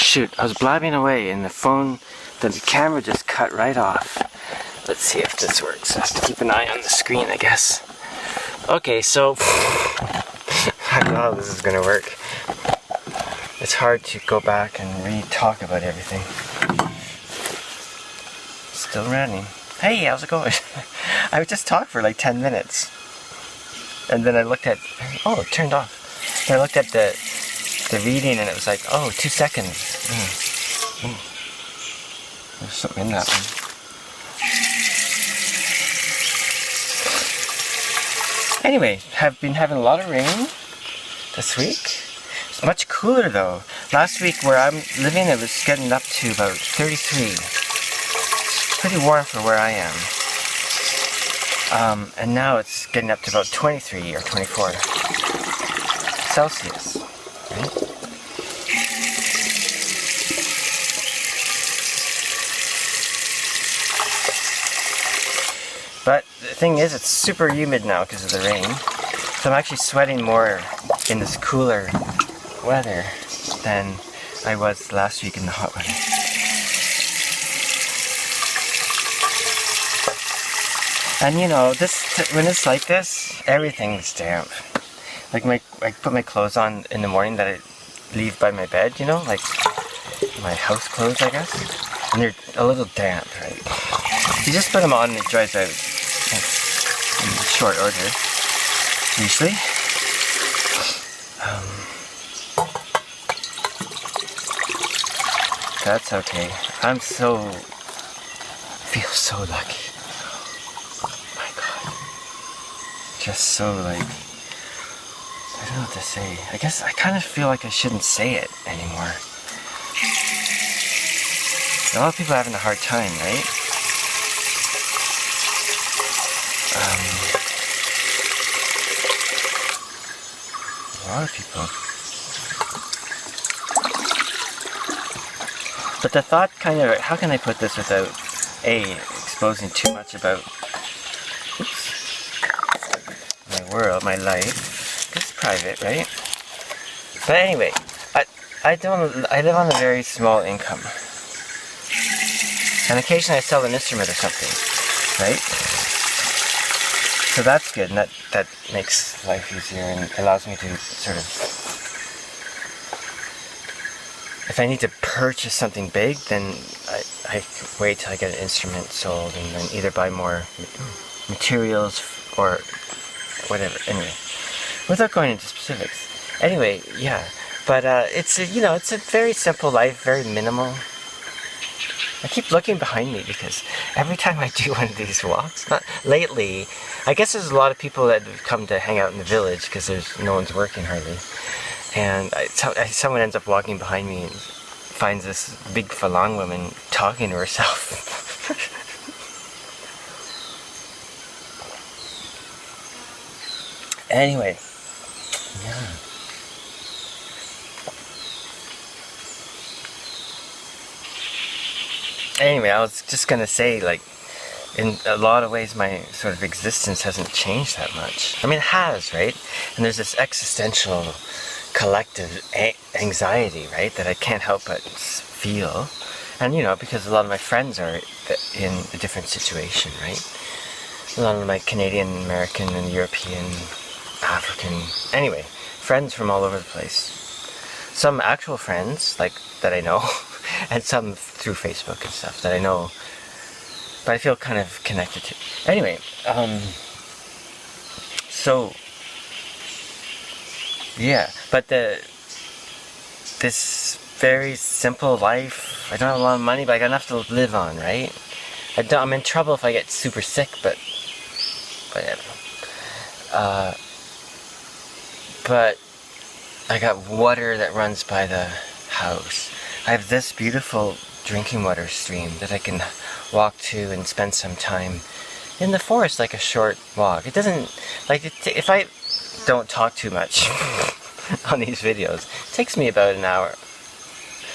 shoot, I was blabbing away and the camera just cut right off. Let's see if this works. I have to keep an eye on the screen, I guess. Okay, so I don't know how this is gonna work. It's hard to go back and re-talk about everything. Still running. Hey, how's it going? I would just talk for like 10 minutes. And then I looked at, oh, it turned off. Then I looked at the reading and it was like, oh, 2 seconds. There's something in that one. Anyway, have been having a lot of rain this week. It's much cooler though. Last week where I'm living, it was getting up to about 33. It's pretty warm for where I am. And now it's getting up to about 23 or 24 Celsius. Right? But the thing is, it's super humid now because of the rain. So I'm actually sweating more in this cooler weather than I was last week in the hot weather. And you know, when it's like this, everything's damp. Like I put my clothes on in the morning that I leave by my bed, you know, like my house clothes, I guess. And they're a little damp, right? You just put them on and it dries out in short order, usually. That's okay. Feel so lucky. Just so like, I don't know what to say. I guess I kind of feel like I shouldn't say it anymore. A lot of people are having a hard time, right? A lot of people. But the thought kind of, how can I put this without exposing too much about world, my life. It's private, right? But anyway, I live on a very small income. And occasionally I sell an instrument or something, right? So that's good, and that makes life easier and allows me to sort of, if I need to purchase something big, then I wait till I get an instrument sold and then either buy more materials or whatever. Anyway, without going into specifics. Anyway, yeah. But it's a very simple life, very minimal. I keep looking behind me because every time I do one of these walks, not lately, I guess there's a lot of people that have come to hang out in the village because there's no one's working hardly. And someone ends up walking behind me and finds this big Falang woman talking to herself. Anyway, yeah. Anyway, I was just gonna say, like, in a lot of ways my sort of existence hasn't changed that much. I mean, it has, right? And there's this existential collective anxiety, right, that I can't help but feel. And, you know, because a lot of my friends are in a different situation, right? A lot of my Canadian, American, and European, African, anyway, friends from all over the place. Some actual friends, like, that I know, and some through Facebook and stuff that I know, but I feel kind of connected to. Anyway, so, yeah, but this very simple life, I don't have a lot of money, but I got enough to live on, right? I'm in trouble if I get super sick, but whatever. But I got water that runs by the house. I have this beautiful drinking water stream that I can walk to and spend some time in the forest, like a short walk. It doesn't, like, if I don't talk too much on these videos, it takes me about an hour.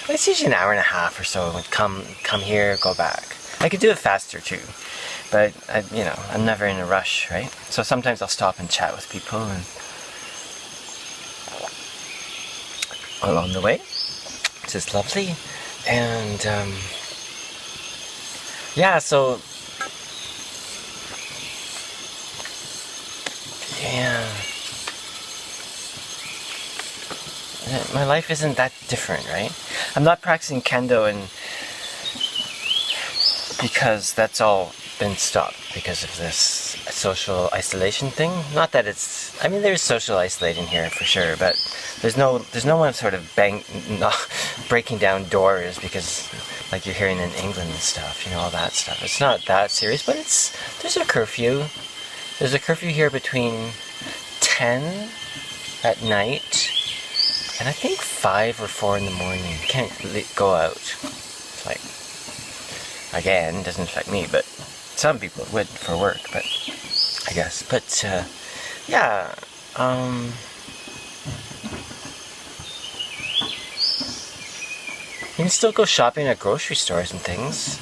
It's usually an hour and a half or so. Come here, go back. I could do it faster too, but I'm never in a rush, right? So sometimes I'll stop and chat with people and along the way. which is lovely. And yeah, so yeah, my life isn't that different, right? I'm not practicing kendo and because that's all been stopped because of this social isolation thing. Not that it's, I mean, there's social isolating here for sure, but there's no one sort of breaking down doors because like you're hearing in England and stuff, all that stuff. It's not that serious, but there's a curfew. There's a curfew here between 10 at night and I think 5 or 4 in the morning. You can't go out. It's like, again, it doesn't affect me, but some people would for work, but I guess. But yeah, you can still go shopping at grocery stores and things.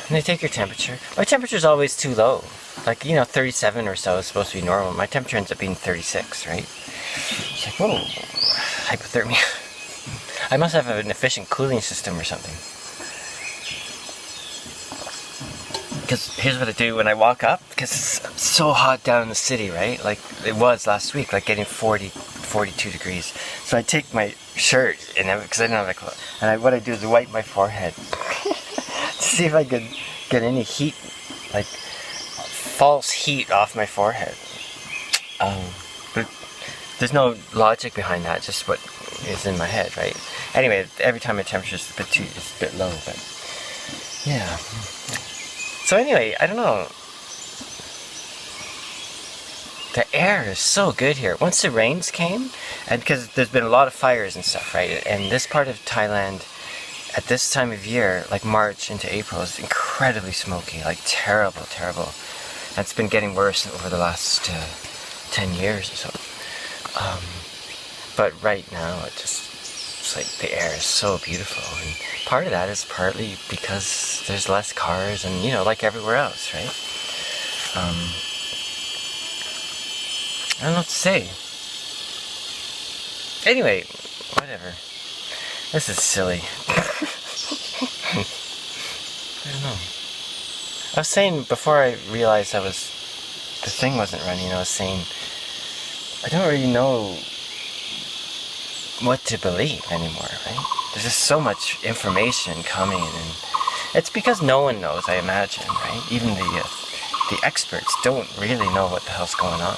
And they take your temperature. My temperature's always too low. Like, 37 or so is supposed to be normal. My temperature ends up being 36, right? It's like, whoa, hypothermia. I must have an efficient cooling system or something. Because here's what I do when I walk up, because it's so hot down in the city, right? Like it was last week, like getting 42 degrees. So I take my shirt, because I don't have a clothes, and what I do is wipe my forehead to see if I could get any heat, like false heat off my forehead. But there's no logic behind that, just what is in my head, right? Anyway, every time my temperature is a bit low, but yeah. So anyway, I don't know. The air is so good here. Once the rains came, and because there's been a lot of fires and stuff, right? And this part of Thailand, at this time of year, like March into April, is incredibly smoky, like terrible, terrible. And it's been getting worse over the last 10 years or so. But right now, it's like the air is so beautiful, and part of that is partly because there's less cars and like everywhere else, right? I don't know what to say. Anyway, whatever. This is silly. I don't know. I was saying before I realized the thing wasn't running, I was saying I don't really know what to believe anymore, right? There's just so much information coming, and it's because no one knows, I imagine, right? Even the experts don't really know what the hell's going on.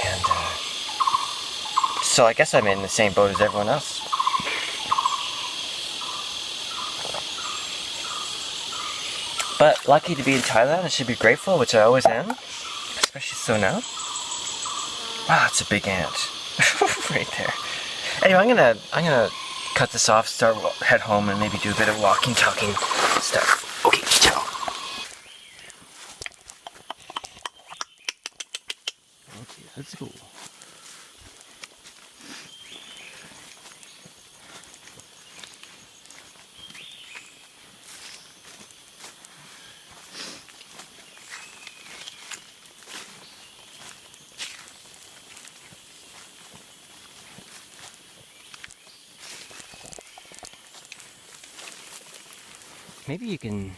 And so I guess I'm in the same boat as everyone else. But lucky to be in Thailand, I should be grateful, which I always am, especially so now. Wow, that's a big ant. Right there. Anyway, I'm gonna cut this off, head home, and maybe do a bit of walking, talking stuff. Okay, ciao. Okay, let's go. Maybe you can,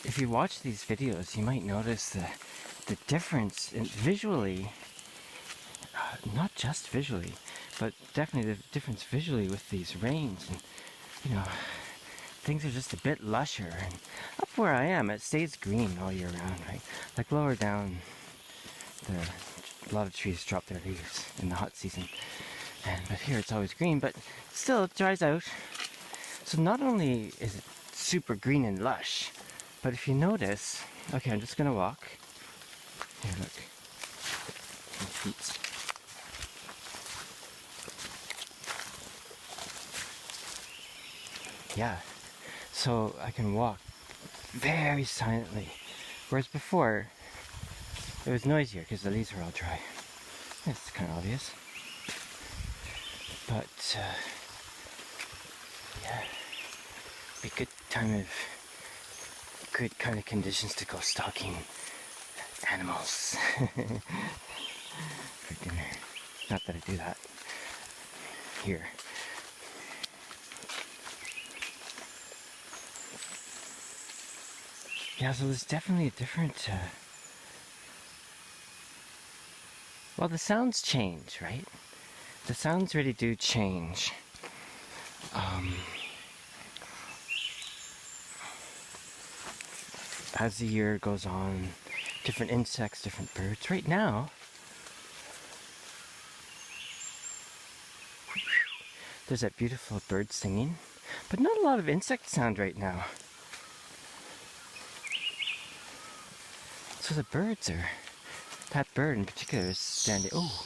if you watch these videos, you might notice the difference visually, not just visually, but definitely the difference visually with these rains. And, things are just a bit lusher. And up where I am, it stays green all year round, right? Like lower down, a lot of trees drop their leaves in the hot season. But here it's always green, but still it dries out. So not only is it super green and lush, but if you notice, okay, I'm just gonna walk. Here, look. My feet. Yeah, so I can walk very silently, whereas before it was noisier because the leaves were all dry. It's kind of obvious, but yeah, be a good kind of conditions to go stalking animals for dinner. Not that I do that here. Yeah, so there's definitely a different, well, the sounds change, right? The sounds really do change. As the year goes on, different insects, different birds. Right now, there's that beautiful bird singing, but not a lot of insect sound right now. So the birds are, that bird in particular is standing, oh.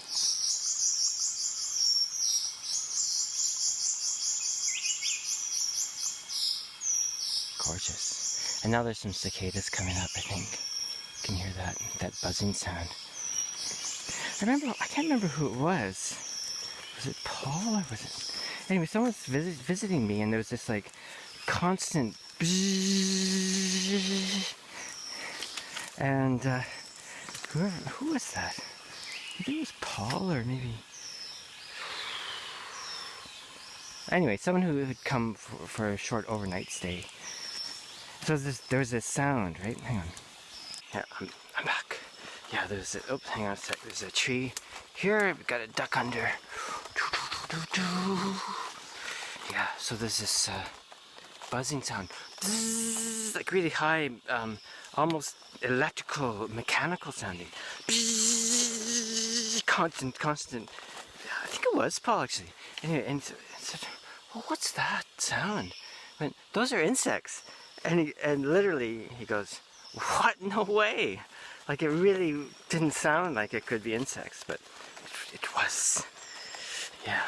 Gorgeous. And now there's some cicadas coming up, I think. You can hear that buzzing sound. I can't remember who it was. Was it Paul or was it? Anyway, someone was visiting me and there was this like constant bzzz. And who was that? I think it was Paul or maybe... Anyway, someone who had come for a short overnight stay. So there was this sound, right? Hang on. Yeah, I'm back. Yeah, there's a, oops, hang on a sec. There's a tree here. We've got a duck under. Yeah, so there's this buzzing sound. Bzzz, like really high, almost electrical, mechanical sounding. Bzzz, constant. I think it was Paul actually. Anyway, and said, "Oh, what's that sound?" I went, "Those are insects." And literally he goes, "What? No way!" Like it really didn't sound like it could be insects, but it was. Yeah.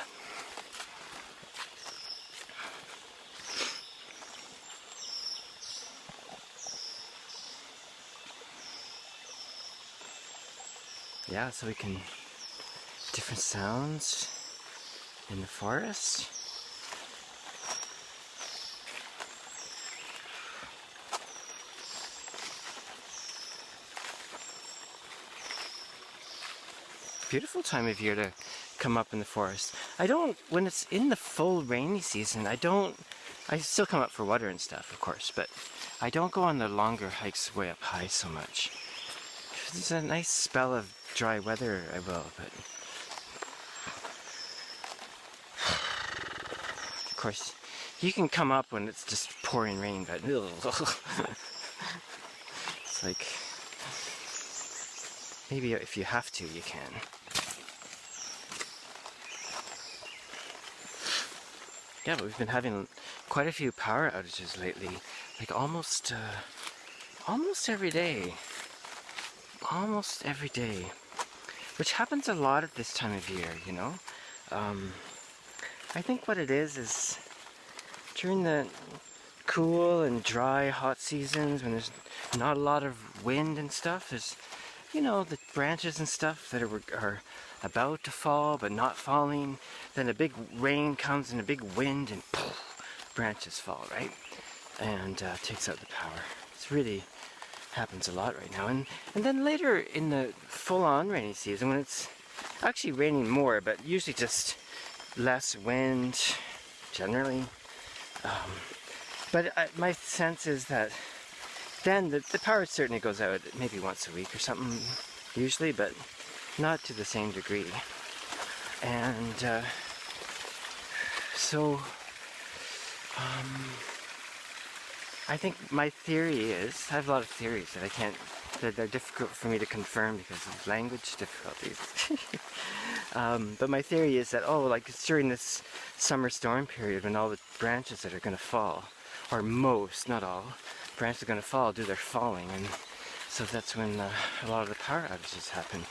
Yeah, so we can, different sounds in the forest. Beautiful time of year to come up in the forest. I don't, when it's in the full rainy season, I still come up for water and stuff, of course, but I don't go on the longer hikes way up high so much. If there's a nice spell of dry weather, I will, but of course, you can come up when it's just pouring rain, but it's like, maybe if you have to, you can. Yeah, but we've been having quite a few power outages lately, like almost every day. Almost every day. Which happens a lot at this time of year, you know? I think what it is during the cool and dry hot seasons when there's not a lot of wind and stuff, there's, you know, the branches and stuff that are about to fall but not falling. Then a big rain comes and a big wind and poof, branches fall, right? And takes out the power. It's really happens a lot right now. And then later in the full-on rainy season when it's actually raining more, but usually just less wind generally. But my sense is that then the power certainly goes out maybe once a week or something usually, but not to the same degree. And so I think my theory is, I have a lot of theories that I can't, that they're difficult for me to confirm because of language difficulties. But my theory is that, like it's during this summer storm period when all the branches that are going to fall, or most, not all, branches are going to fall, do their falling, and so that's when a lot of the power outages happen.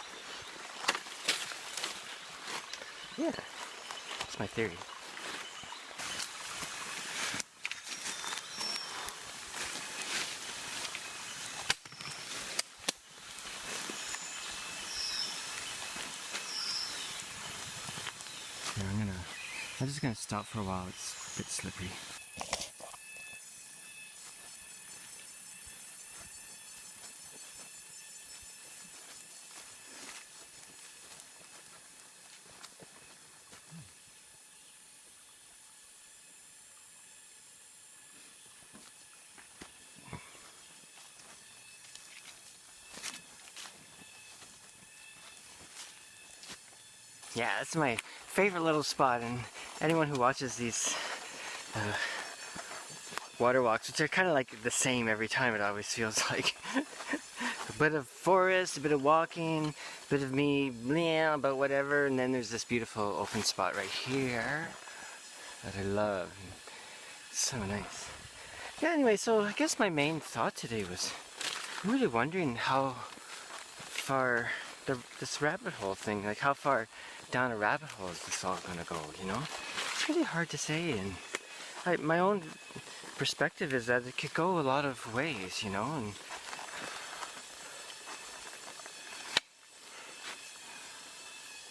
Yeah, that's my theory. I'm just gonna stop for a while, it's a bit slippery. Yeah, it's my favorite little spot, and anyone who watches these water walks, which are kind of like the same every time, it always feels like a bit of forest, a bit of walking, a bit of me blah, about whatever, and then there's this beautiful open spot right here that I love. It's so nice. Yeah, anyway, so I guess my main thought today was I'm really wondering how far this rabbit hole thing, like how far down a rabbit hole is this all gonna go, you know? It's really hard to say, and my own perspective is that it could go a lot of ways, you know, and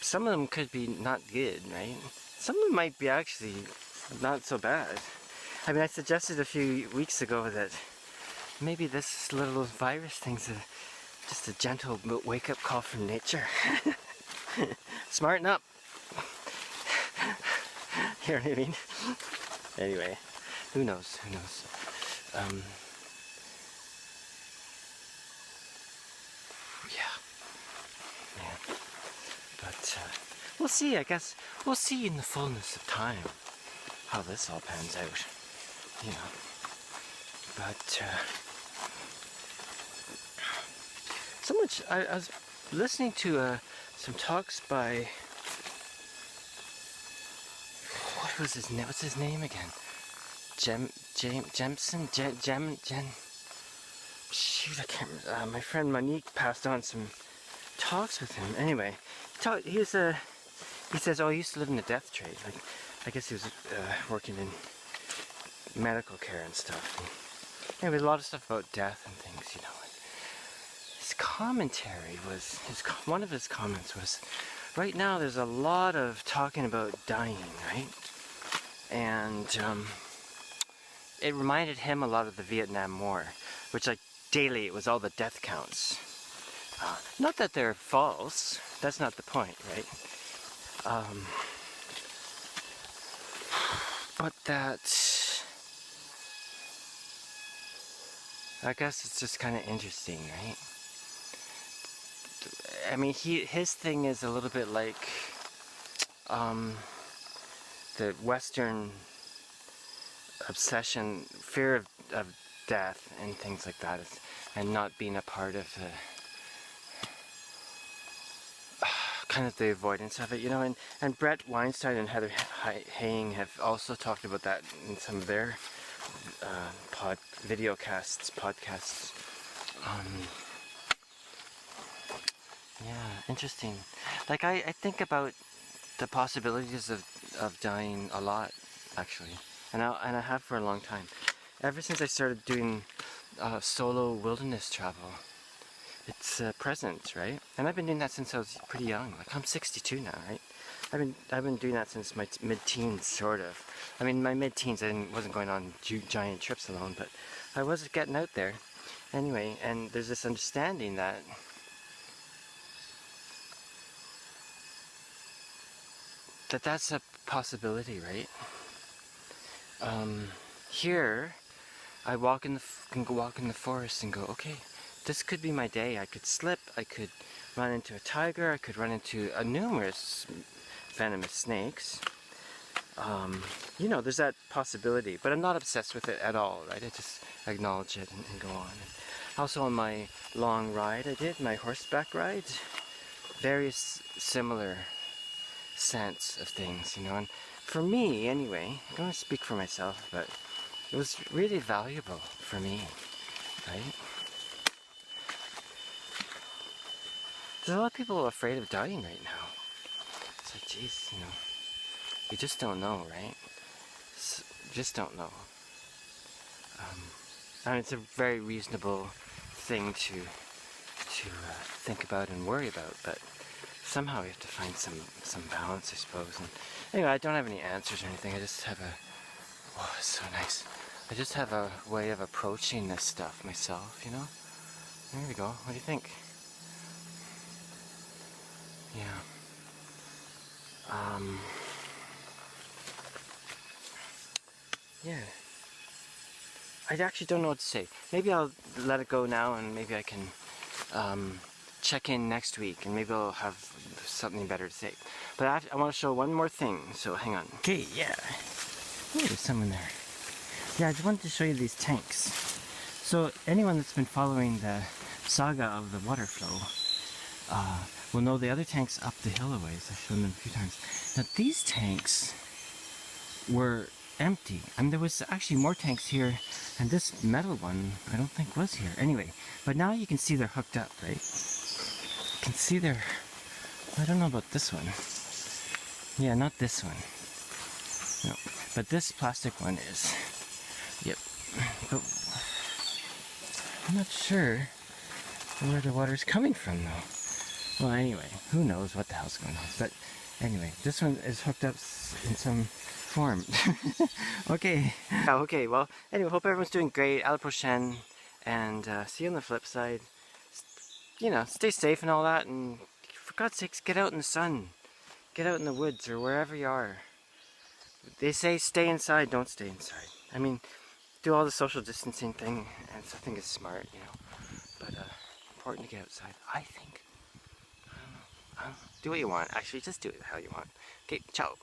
some of them could be not good, right? Some of them might be actually not so bad. I mean, I suggested a few weeks ago that maybe this little virus thing's just a gentle wake-up call from nature. Smarten up. You know what I mean? Anyway, who knows? Who knows? Yeah. But we'll see. I guess we'll see in the fullness of time how this all pans out. You know. But so much. I was listening to some talks by. What was his name? What's his name again? Jemson? Shoot, I can't remember. My friend Monique passed on some talks with him. Anyway, he says, oh, he used to live in the death trade. Like, I guess he was working in medical care and stuff. Anyway, a lot of stuff about death and things, you know. His commentary was, one of his comments was, right now there's a lot of talking about dying, right? And it reminded him a lot of the Vietnam War, which like daily it was all the death counts. Not that they're false, that's not the point, right? But that, I guess it's just kind of interesting, right? I mean, his thing is a little bit like the Western obsession, fear of death and things like that, and not being a part of the kind of the avoidance of it, you know. And Brett Weinstein and Heather Haying have also talked about that in some of their podcasts. Yeah, interesting. Like I think about the possibilities of dying a lot, actually, and I have for a long time. Ever since I started doing solo wilderness travel, it's present, right? And I've been doing that since I was pretty young. Like I'm 62 now, right? I've been doing that since my mid-teens, sort of. I mean, my mid-teens, I wasn't going on giant trips alone, but I was getting out there. Anyway, and there's this understanding that that's a possibility, right? Here, I can walk in the forest and go, okay, this could be my day. I could slip, I could run into a tiger, I could run into numerous venomous snakes. You know, there's that possibility, but I'm not obsessed with it at all, right? I just acknowledge it and go on. And also on my long ride my horseback ride, various similar sense of things, you know, and for me anyway, I don't want to speak for myself, but it was really valuable for me, right? There's a lot of people afraid of dying right now. It's like, geez, you know, you just don't know, right? Just don't know. I mean, it's a very reasonable thing to think about and worry about, but somehow we have to find some balance, I suppose. And anyway, I don't have any answers or anything. I just have oh, it's so nice. I just have a way of approaching this stuff myself, you know? There we go. What do you think? Yeah. Yeah. I actually don't know what to say. Maybe I'll let it go now, and maybe I can check in next week, and maybe I'll have something better to say. But I want to show one more thing, so hang on. Okay, yeah. Oh, there's someone there. Yeah, I just wanted to show you these tanks. So anyone that's been following the saga of the water flow will know the other tanks up the hill a ways. I've shown them a few times. Now these tanks were empty. I mean, there was actually more tanks here, and this metal one I don't think was here. Anyway, but now you can see they're hooked up, right? You can see they're... I don't know about this one. Yeah, not this one. No, but this plastic one is. Yep. But I'm not sure where the water's coming from though. Well, anyway, who knows what the hell's going on. But anyway, this one is hooked up in some form. Okay. Oh, okay, well, anyway, hope everyone's doing great. À la prochaine. And see you on the flip side. You know, stay safe and all that. And for God's sakes, get out in the sun. Get out in the woods or wherever you are. They say stay inside, don't stay inside. I mean, do all the social distancing thing, and I think it's smart, you know. But important to get outside, I think. I don't know. Do what you want. Actually, just do it how you want. Okay, ciao.